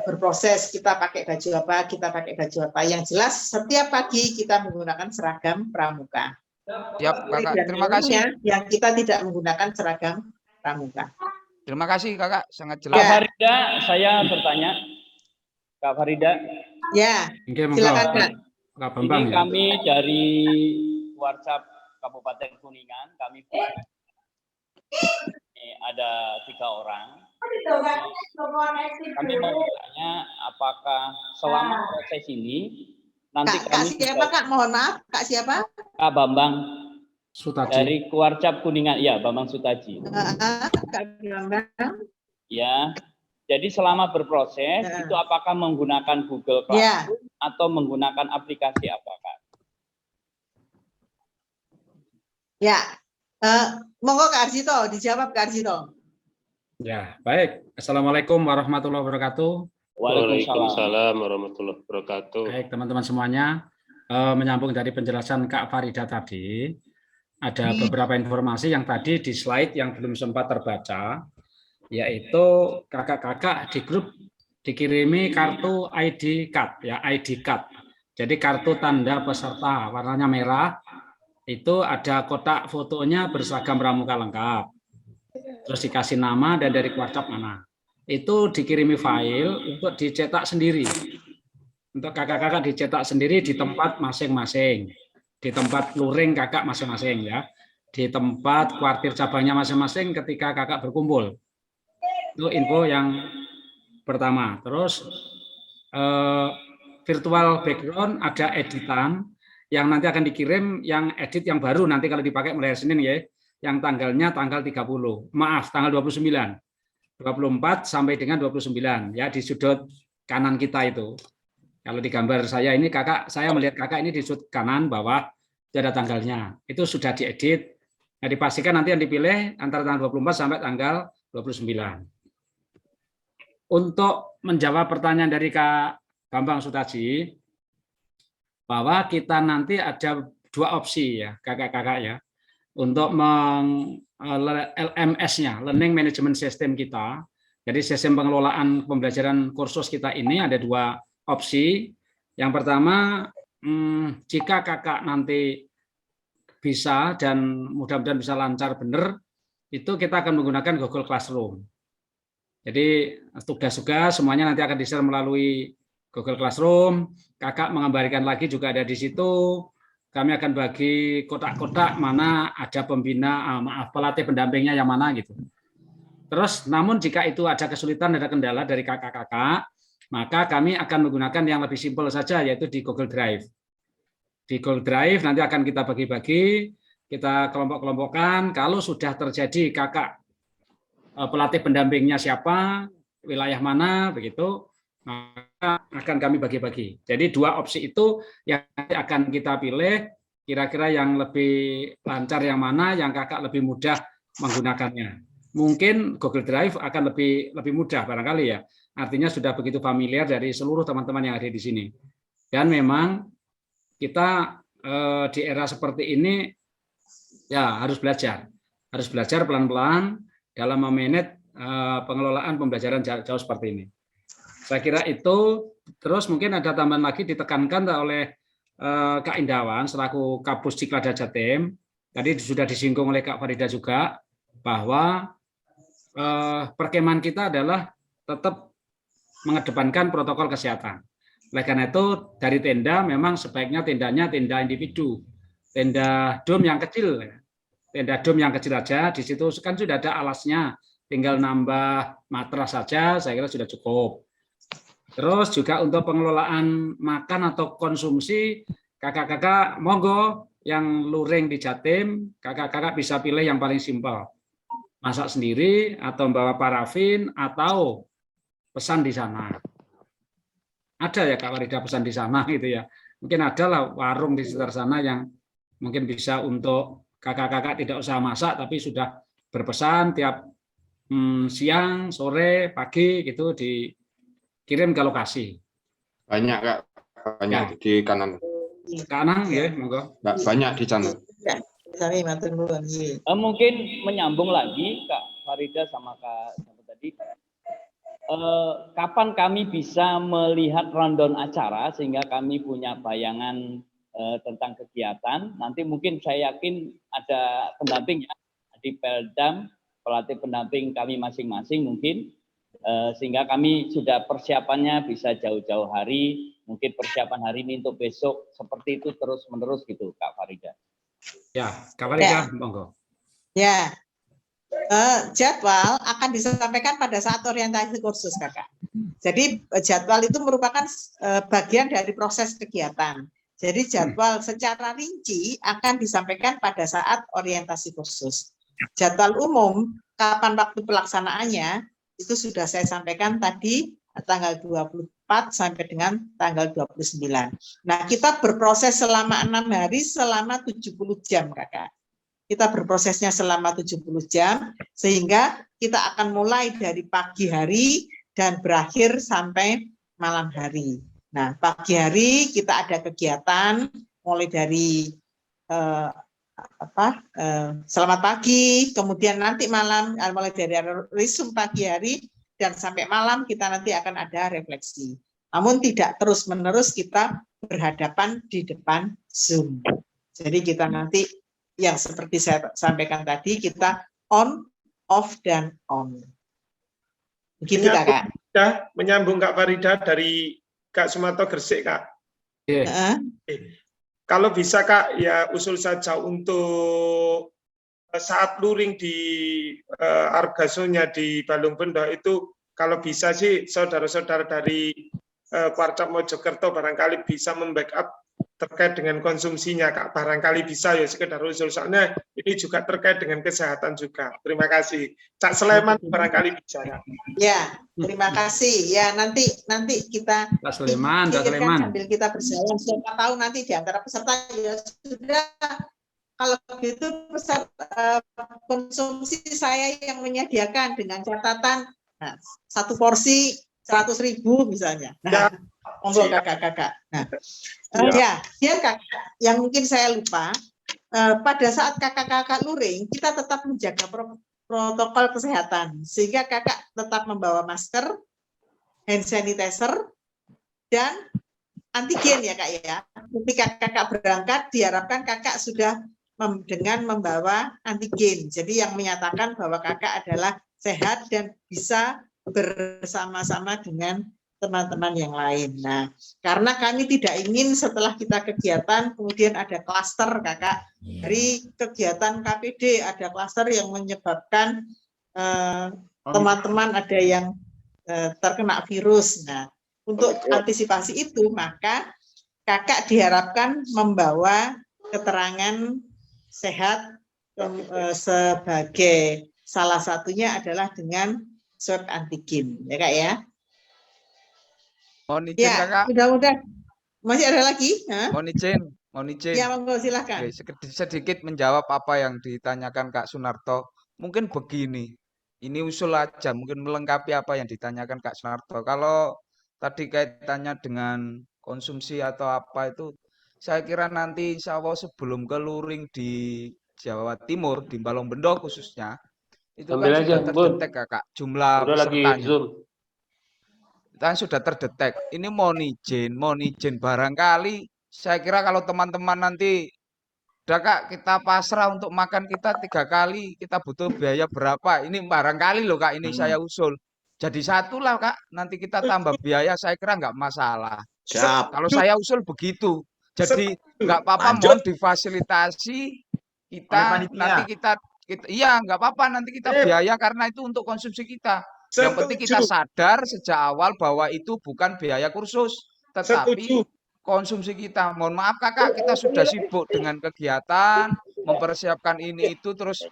berproses, kita pakai baju apa, kita pakai baju apa. Yang jelas setiap pagi kita menggunakan seragam pramuka. Siap Kakak, terima kasih. Yang kita tidak menggunakan seragam pramuka. Terima kasih Kakak, sangat jelas. Kak Farida, saya bertanya. Kak Farida. Ya, silakan Kak. Ini kami dari Kuarcap Kabupaten Kuningan, kami ada 3 orang. Kami mau bertanya apakah selama proses ini nanti Kak siapa Kak? Mohon maaf, Kak siapa? Kak Bambang Sutaji. dari Kuarcap Kuningan, ya Bambang Sutaji. Kak Bambang. Ya. Jadi selama berproses itu apakah menggunakan Google Classroom atau menggunakan aplikasi apa Kak? Ya, monggo Kak Arsito, dijawab Kak Arsito. Ya, baik. Assalamualaikum warahmatullahi wabarakatuh. Waalaikumsalam warahmatullahi wabarakatuh. Baik, teman-teman semuanya, menyambung dari penjelasan Kak Farida tadi, ada beberapa informasi yang tadi di slide yang belum sempat terbaca, yaitu kakak-kakak di grup dikirimi kartu ID card, ya ID card. Jadi kartu tanda peserta warnanya merah, itu ada kotak fotonya berseragam pramuka lengkap. Terus dikasih nama dan dari Kuarcap mana. Itu dikirimi file untuk dicetak sendiri. Untuk kakak-kakak dicetak sendiri di tempat masing-masing. Di tempat luring kakak masing-masing ya. Di tempat kuartir cabangnya masing-masing ketika kakak berkumpul. Itu info yang pertama. Terus virtual background ada editan yang nanti akan dikirim, yang edit yang baru nanti kalau dipakai mulai Senin ya, yang tanggalnya tanggal 30. Maaf, tanggal 29. 24 sampai dengan 29 ya, di sudut kanan kita itu. Kalau di gambar saya ini saya melihat kakak ini di sudut kanan bawah ada tanggalnya. Itu sudah diedit. Nah, dipastikan nanti yang dipilih antara tanggal 24 sampai tanggal 29. Untuk menjawab pertanyaan dari Kak Bambang Sutaji, bahwa kita nanti ada 2 opsi ya kakak-kakak ya. untuk LMS-nya, Learning Management System kita. Jadi sistem pengelolaan pembelajaran kursus kita ini ada 2 opsi. Yang pertama, jika kakak nanti bisa dan mudah-mudahan bisa lancar benar, itu kita akan menggunakan Google Classroom. Jadi tugas-tugas semuanya nanti akan di-share melalui Google Classroom. Kakak mengembalikan lagi juga ada di situ. Kami akan bagi kotak-kotak mana ada pembina, pelatih pendampingnya yang mana gitu. Terus, namun jika itu ada kesulitan, ada kendala dari kakak-kakak, maka kami akan menggunakan yang lebih simpel saja, yaitu di Google Drive. Di Google Drive nanti akan kita bagi-bagi, kita kelompok-kelompokkan. Kalau sudah terjadi kakak pelatih pendampingnya siapa, wilayah mana, begitu, maka akan kami bagi-bagi. Jadi 2 opsi itu yang akan kita pilih, kira-kira yang lebih lancar yang mana, yang kakak lebih mudah menggunakannya. Mungkin Google Drive akan lebih mudah barangkali ya. Artinya sudah begitu familiar dari seluruh teman-teman yang ada di sini. Dan memang kita di era seperti ini ya harus belajar pelan-pelan dalam memanage pengelolaan pembelajaran jauh seperti ini. Saya kira itu. Terus mungkin ada tambahan lagi ditekankan oleh Kak Indawan selaku Kapus Ciklada Jatim. Tadi sudah disinggung oleh Kak Farida juga bahwa perkemahan kita adalah tetap mengedepankan protokol kesehatan. Oleh karena itu dari tenda memang sebaiknya tendanya tenda individu, tenda dom yang kecil, tenda dom yang kecil aja. Di situ kan sudah ada alasnya, tinggal nambah matras saja, saya kira sudah cukup. Terus juga untuk pengelolaan makan atau konsumsi, kakak-kakak monggo yang luring di Jatim, kakak-kakak bisa pilih yang paling simpel. Masak sendiri atau membawa parafin atau pesan di sana. Ada ya Kak Farida pesan di sana gitu ya. Mungkin ada lah warung di sekitar sana yang mungkin bisa untuk kakak-kakak tidak usah masak tapi sudah berpesan tiap siang, sore, pagi gitu dikirim ke lokasi. Banyak Kak, banyak ya. Di kanan. Kanan ya, monggo. Banyak di sana. Mungkin menyambung lagi Kak Farida sama Kak tadi. Kapan kami bisa melihat rundown acara sehingga kami punya bayangan tentang kegiatan? Nanti mungkin saya yakin ada pendamping ya di Peldam, pelatih pendamping kami masing-masing mungkin, sehingga kami sudah persiapannya bisa jauh-jauh hari, mungkin persiapan hari ini untuk besok, seperti itu terus-menerus gitu Kak Farida. Ya, Kak Farida, monggo. Ya, jadwal akan disampaikan pada saat orientasi kursus Kakak. Jadi jadwal itu merupakan bagian dari proses kegiatan. Jadi jadwal secara rinci akan disampaikan pada saat orientasi kursus. Jadwal umum, kapan waktu pelaksanaannya, itu sudah saya sampaikan tadi, tanggal 24 sampai dengan tanggal 29. Nah, kita berproses selama 6 hari, selama 70 jam, Kakak. Kita berprosesnya selama 70 jam, sehingga kita akan mulai dari pagi hari dan berakhir sampai malam hari. Nah, pagi hari kita ada kegiatan, mulai dari selamat pagi, kemudian nanti malam, mulai dari resume pagi hari, dan sampai malam kita nanti akan ada refleksi. Namun tidak terus-menerus kita berhadapan di depan Zoom. Jadi kita nanti yang seperti saya sampaikan tadi, kita on, off, dan on. Begitu Kakak. Menyambung Kak Farida dari Kak Sumarto Gresik, Kak. Kalau bisa Kak, ya usul saja untuk saat luring di Argasonya di Balung Bendo itu, kalau bisa sih saudara-saudara dari Kuarcap Mojokerto barangkali bisa membackup terkait dengan konsumsinya Kak, barangkali bisa ya sekedar usul, soalnya ini juga terkait dengan kesehatan juga. Terima kasih. Cak Sleman barangkali bisa ya. Ya, terima kasih. Ya nanti kita Cak Sleman sambil kita berjalan, siapa tahu nanti di antara peserta ya sudah, kalau gitu peserta konsumsi saya yang menyediakan dengan catatan satu porsi 100.000 misalnya. Nah, monggo kakak-kakak. Nah, ya Kakak, yang mungkin saya lupa, pada saat kakak-kakak luring, kita tetap menjaga protokol kesehatan, sehingga kakak tetap membawa masker, hand sanitizer, dan antigen ya kak ya. Ketika kakak berangkat, diharapkan kakak sudah dengan membawa antigen. Jadi yang menyatakan bahwa kakak adalah sehat dan bisa bersama-sama dengan teman-teman yang lain. Nah, karena kami tidak ingin setelah kita kegiatan kemudian ada klaster kakak dari kegiatan KPD, ada klaster yang menyebabkan teman-teman ada yang terkena virus. Nah, untuk antisipasi itu maka kakak diharapkan membawa keterangan sehat sebagai salah satunya adalah dengan swab antigen, ya kak ya. Mohon izin Ya, kakak. mudah-mudahan masih ada lagi. Mohon izin. Ya, monggo silakan. Sedikit menjawab apa yang ditanyakan Kak Sunarto. Mungkin begini, ini usul aja, mungkin melengkapi apa yang ditanyakan Kak Sunarto. Kalau tadi kaitannya dengan konsumsi atau apa itu, saya kira nanti insya Allah sebelum ke luring di Jawa Timur, di Balongbendo khususnya, itu kan sudah terdetek kakak jumlah pesertanya. Kan sudah terdetek. Ini mohon izin barangkali saya kira kalau teman-teman nanti udah kak kita pasrah untuk makan kita 3 kali, kita butuh biaya berapa? Ini barangkali loh kak, ini saya usul. Jadi satu lah kak, nanti kita tambah biaya saya kira nggak masalah. Kalau saya usul begitu. Jadi nggak apa-apa, mohon difasilitasi kita nanti kita iya nggak apa-apa nanti kita biaya karena itu untuk konsumsi kita. Yang penting kita sadar sejak awal bahwa itu bukan biaya kursus, tetapi konsumsi kita. Mohon maaf kakak, kita sudah sibuk dengan kegiatan, mempersiapkan ini itu, terus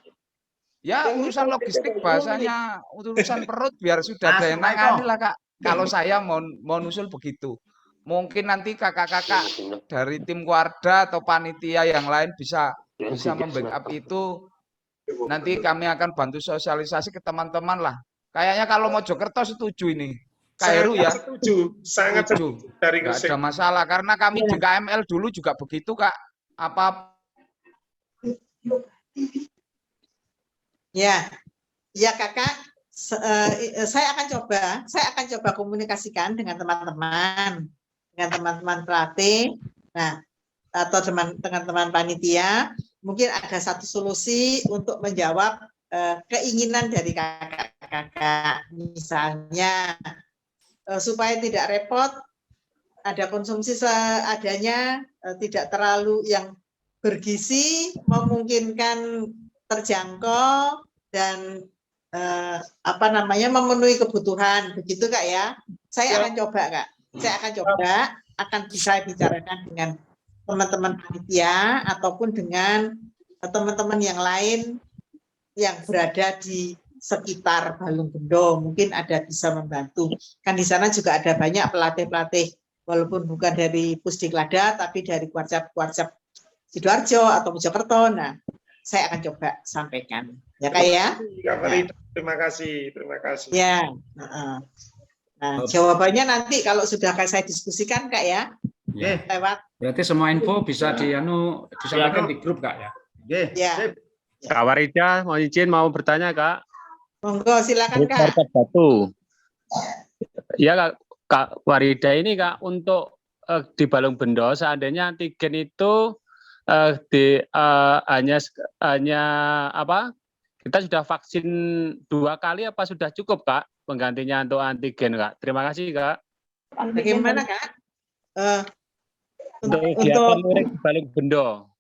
ya urusan logistik bahasanya, urusan perut biar sudah ada yang nangani lah kak. Kalau saya mau usul begitu. Mungkin nanti kakak-kakak dari tim Warda atau panitia yang lain bisa membackup itu. Nanti kami akan bantu sosialisasi ke teman-teman lah. Kayaknya kalau Mojokerto setuju ini. Kak Heru ya? Sangat setuju. Nggak ada masalah, karena kami di KML dulu juga begitu Kak. Ya kakak, saya akan coba komunikasikan dengan teman-teman pelatih, nah atau teman-teman panitia. Mungkin ada satu solusi untuk menjawab keinginan dari kakak-kakak, misalnya supaya tidak repot, ada konsumsi seadanya, tidak terlalu yang bergizi, memungkinkan terjangkau dan memenuhi kebutuhan, begitu kak ya. Saya akan coba kak, akan bisa bicarakan dengan teman-teman panitia ataupun dengan teman-teman yang lain yang berada di sekitar Balongbendo, mungkin ada bisa membantu. Kan di sana juga ada banyak pelatih-pelatih, walaupun bukan dari Pusdiklada, tapi dari Kuarcap Sidoarjo atau Mojokerto. Nah, saya akan coba sampaikan. Ya kak ya? Terima kasih. Ya. Nah, jawabannya nanti kalau sudah saya diskusikan kak ya. Lewat. Berarti semua info bisa disampaikan di grup kak ya? Ya. Kak Warida, mau izin mau bertanya kak? Monggo silakan kak. Batu. Ya kak Warida ini kak, untuk di Balongbendo seandainya antigen itu hanya apa? Kita sudah vaksin 2 kali apa sudah cukup kak penggantinya untuk antigen kak? Terima kasih kak. Bagaimana kak? Untuk kegiatan luring di Balongbendo.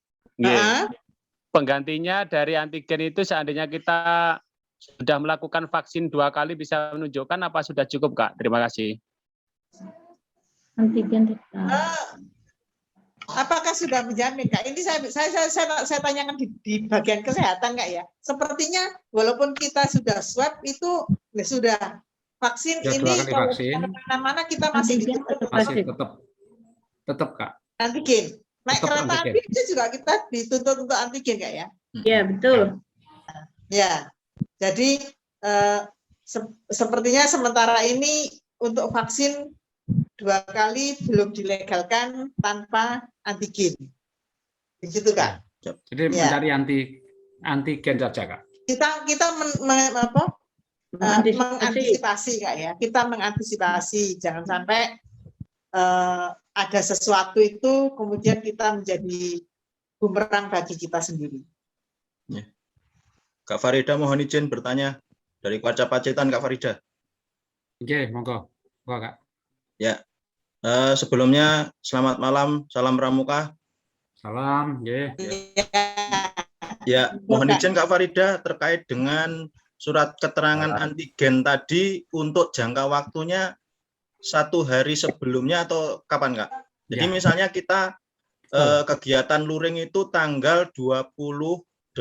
Penggantinya dari antigen itu seandainya kita sudah melakukan vaksin 2 kali bisa menunjukkan apa sudah cukup kak? Terima kasih. Antigen apakah sudah menjamin kak? Ini saya tanyakan di bagian kesehatan kak ya. Sepertinya walaupun kita sudah swab itu sudah vaksin ya, ini kalau mana kita masih tetap kak. Antigen. Naik kereta api itu juga kita dituntut untuk antigen kak ya? Iya betul. Ya, jadi sepertinya sementara ini untuk vaksin 2 kali belum dilegalkan tanpa antigen, begitu kak? Jadi mencari antigen saja, Kak. Kita mengantisipasi, Kak ya. Kita mengantisipasi, jangan sampai ada sesuatu itu kemudian kita menjadi bumerang bagi kita sendiri. Ya. Kak Farida mohon izin bertanya dari Kuarcap Pacitan, Kak Farida. Oke, monggo. Kak. Ya. Sebelumnya selamat malam, salam pramuka. Salam, Ya, mohon izin Kak Farida terkait dengan surat keterangan antigen tadi untuk jangka waktunya 1 hari sebelumnya atau kapan, Kak? Jadi misalnya kita kegiatan luring itu tanggal 28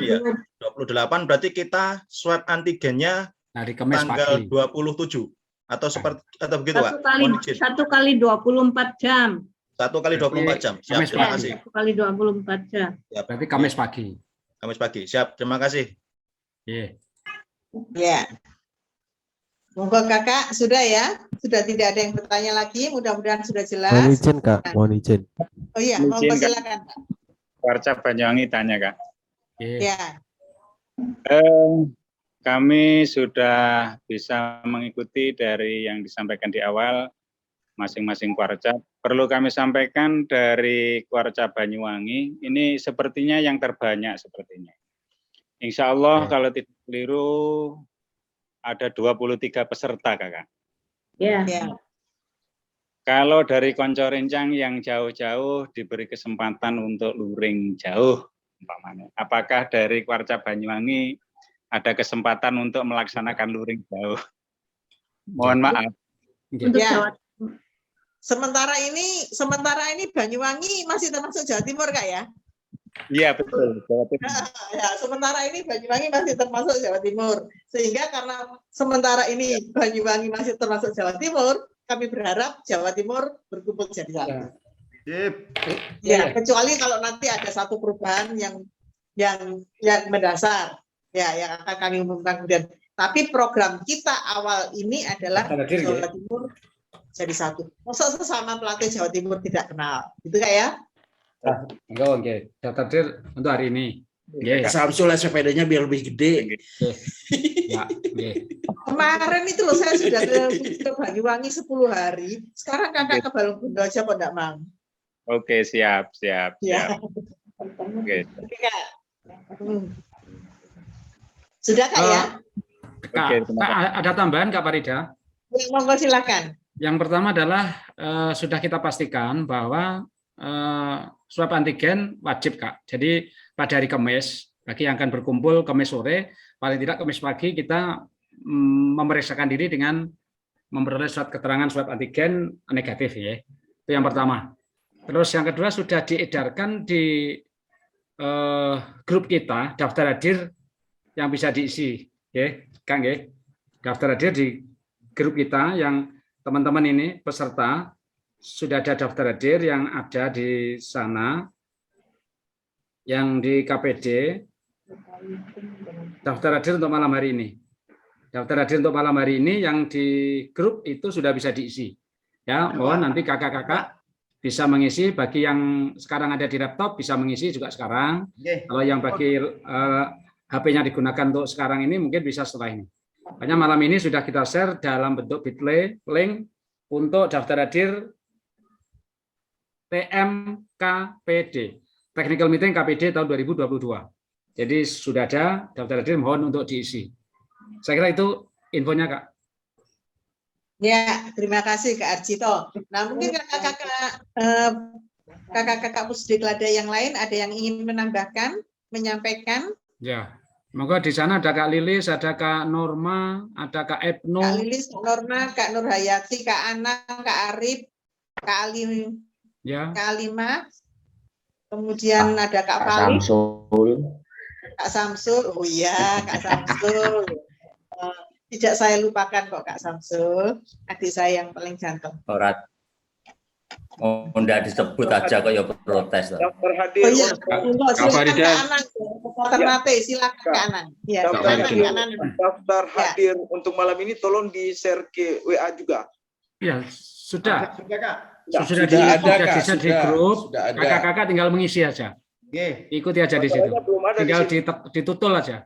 ya. 28 berarti kita swab antigennya hari Kamis tanggal pagi. 27 atau seperti atau begitu, Pak? 1 kali 24 jam. 1 kali 24 jam. Siap, terima kasih. 1 kali 24 jam. Ya, berarti Kamis pagi. Kamis pagi. Siap, terima kasih. Ya. Monggo Kakak, sudah ya? Sudah tidak ada yang bertanya lagi, mudah-mudahan sudah jelas. Mohon izin Kak, mohon izin. Oh iya, monggo silakan Kak. Kuarcap Banyuwangi tanya, Kak. Ya. Kami sudah bisa mengikuti dari yang disampaikan di awal masing-masing Kuarcap. Perlu kami sampaikan dari Kuarcap Banyuwangi, ini sepertinya yang terbanyak sepertinya. Insya Allah kalau tidak keliru ada 23 peserta, Kakak. Ya. Kalau dari Konco Rencang yang jauh-jauh diberi kesempatan untuk luring jauh, umpamanya. Apakah dari Kuarcap Banyuwangi ada kesempatan untuk melaksanakan luring jauh? Mohon maaf. Ya. Sementara ini Banyuwangi masih termasuk Jawa Timur, Kak ya? Iya, betul. Jawa Timur. Ya, sementara ini Banyuwangi masih termasuk Jawa Timur. Sehingga karena sementara ini Banyuwangi masih termasuk Jawa Timur, kami berharap Jawa Timur berkumpul jadi satu. Ya, kecuali kalau nanti ada satu perubahan yang mendasar, ya yang akan kami umumkan kemudian. Tapi program kita awal ini adalah Jawa Timur jadi satu. Masa sesama pelatih Jawa Timur tidak kenal, gitu Kak ya? Enggak, daftar dir untuk hari ini. Samsul sepedanya biar lebih gede. Kemarin itu loh saya sudah ke Banyuwangi 10 hari. Sekarang Kakak ke Balongbondo aja kok enggak mau. Oke, siap. Ya. Oke. Kak. Sudah Kak ya? Kak, ada tambahan Kak Farida? Ya, monggo silakan. Yang pertama adalah sudah kita pastikan bahwa swab antigen wajib, Kak. Jadi pada hari Kamis, bagi yang akan berkumpul Kamis sore, paling tidak Kamis pagi kita memeriksakan diri dengan memperoleh surat keterangan swab antigen negatif ya. Itu yang pertama. Terus yang kedua sudah diedarkan di grup kita daftar hadir yang bisa diisi, ya, Kang ya. Daftar hadir di grup kita yang teman-teman ini peserta sudah ada daftar hadir yang ada di sana, yang di KPD, daftar hadir untuk malam hari ini. Daftar hadir untuk malam hari ini yang di grup itu sudah bisa diisi. Ya, mohon nanti kakak-kakak bisa mengisi. Bagi yang sekarang ada di laptop bisa mengisi juga sekarang. Kalau yang bagi HP-nya digunakan untuk sekarang ini mungkin bisa setelah ini. Makanya malam ini sudah kita share dalam bentuk Bitly link untuk daftar hadir TMKPD, Technical Meeting KPD tahun 2022. Jadi sudah ada daftar hadir, mohon untuk diisi. Saya kira itu infonya, Kak. Ya, terima kasih Kak Arjito. Nah, mungkin kakak-kakak Pusdiklada yang lain ada yang ingin menambahkan, menyampaikan? Ya, semoga di sana ada Kak Lilis, ada Kak Norma, ada Kak Ebno. Kak Lilis, Kak Norma, Kak Nurhayati, Kak Anang, Kak Arif, Kak Alim. Ya. Kak Alima, kemudian ada Kak Fali, Kak Samsul, oh iya Kak Samsul, tidak saya lupakan kok Kak Samsul, adik saya yang paling ganteng. Ora, enggak disebut aja kok ya protes. Daftar hadir. Oh iya, silakan Kak Anang, Ternate, silakan Kak Anang. Ya, daftar hadir untuk malam ini tolong di-share ke WA juga. Ya, sudah. Sudah, Kak. Sudah di grup, kakak-kakak tinggal mengisi aja. Ikuti aja di situ. Daftarnya belum ada di Tinggal sini. ditutul aja.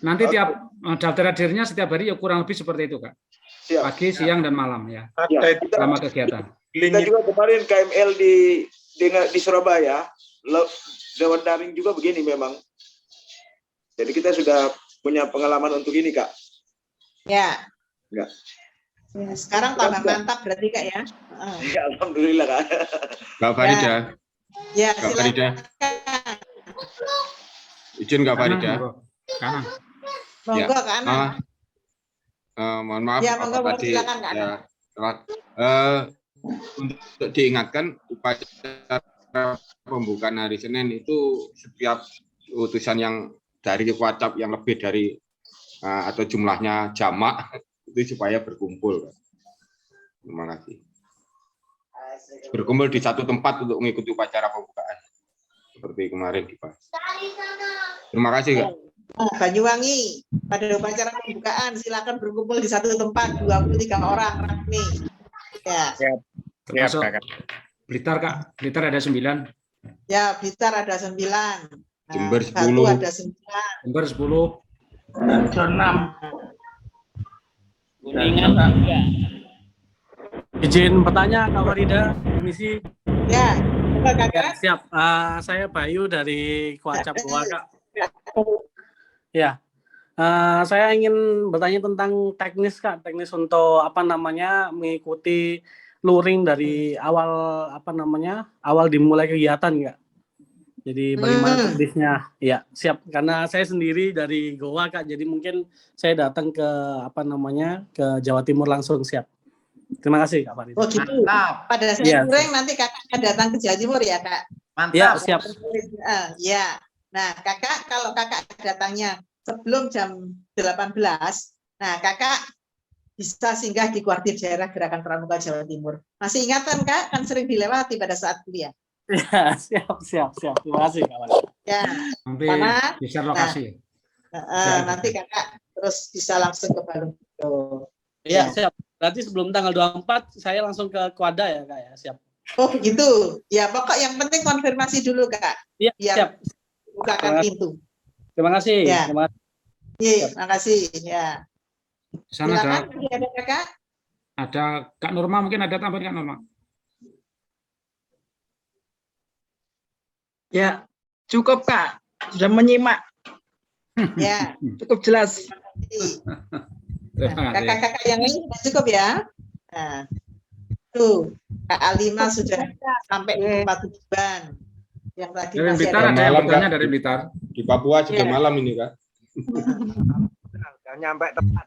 Nanti tiap daftar hadirnya setiap hari ya kurang lebih seperti itu, Kak. Siap. Pagi, siang, dan malam ya. Selama kegiatan. Kita juga kemarin KML di Surabaya, lewat daring juga begini memang. Jadi kita sudah punya pengalaman untuk ini, Kak. Ya. Enggak. Ya, sekarang tambah mantap berarti Kak ya. Ya, alhamdulillah, Kak. Kak Farida. Ya, Kak Farida. Izin Kak Farida. Kanan. Monggo Kak. Mohon maaf Ya, monggo, apa tadi silakan, Kak. ya telat. Untuk diingatkan upacara pembukaan hari Senin itu setiap utusan yang dari WhatsApp yang lebih dari atau jumlahnya jamak itu supaya berkumpul. Terima kasih. Berkumpul di satu tempat untuk mengikuti upacara pembukaan seperti kemarin dibahas. Terima kasih Kak. Banyuwangi pada upacara pembukaan silakan berkumpul di satu tempat 23 orang rame. Ya. Termasuk Blitar, Kak. Blitar ada 9. Ya, Blitar ada 9. Jember Batu 10. ada 9. Jember 10. Jember 6. Kuningan 3. Izin bertanya Kak Farida, permisi. Ya, ya siap. Saya Bayu dari Kuacap Goa, Kak. Ya, saya ingin bertanya tentang teknis Kak, teknis untuk mengikuti luring dari awal awal dimulai kegiatan Kak. Jadi bagaimana teknisnya? Ya, siap. Karena saya sendiri dari Goa Kak, jadi mungkin saya datang ke ke Jawa Timur langsung, siap. Terima kasih Kak Farida. Oh gitu. Pada saat luring nanti Kakak datang ke Jawa Timur ya Kak. Mantap. Ya, siap. Ya. Nah, Kakak kalau Kakak datangnya sebelum jam 18, nah Kakak bisa singgah di kuartir daerah Gerakan Pramuka Jawa Timur. Masih ingatan Kak? Kan sering dilewati pada saat kuliah. Ya, siap. Terima kasih Kak Farida. Ya. Nanti bisa lokasi. Nanti Kakak terus bisa langsung ke Balung. Iya, siap. Berarti sebelum tanggal 24 saya langsung ke Kuada ya Kak ya, siap. Oh gitu. Ya pokok yang penting konfirmasi dulu Kak. Iya, siap. Bukakan pintu. Terima kasih. Ya. Terima kasih. Iya, terima kasih. Ya. Di sana ada Kakak? Ada Kak Nurma, mungkin ada tambahan Kak Nurma. Ya, cukup Kak. Sudah menyimak. Ya. Cukup jelas. Kakak-kakak yang lain sudah cukup ya. Nah, tuh Kak Alima sudah sampai di tempat tujuan. Yang tadi dari masih Blitar ada yang bertanya dari Blitar. Di Papua sudah malam ini Kak. Nyampe tepat.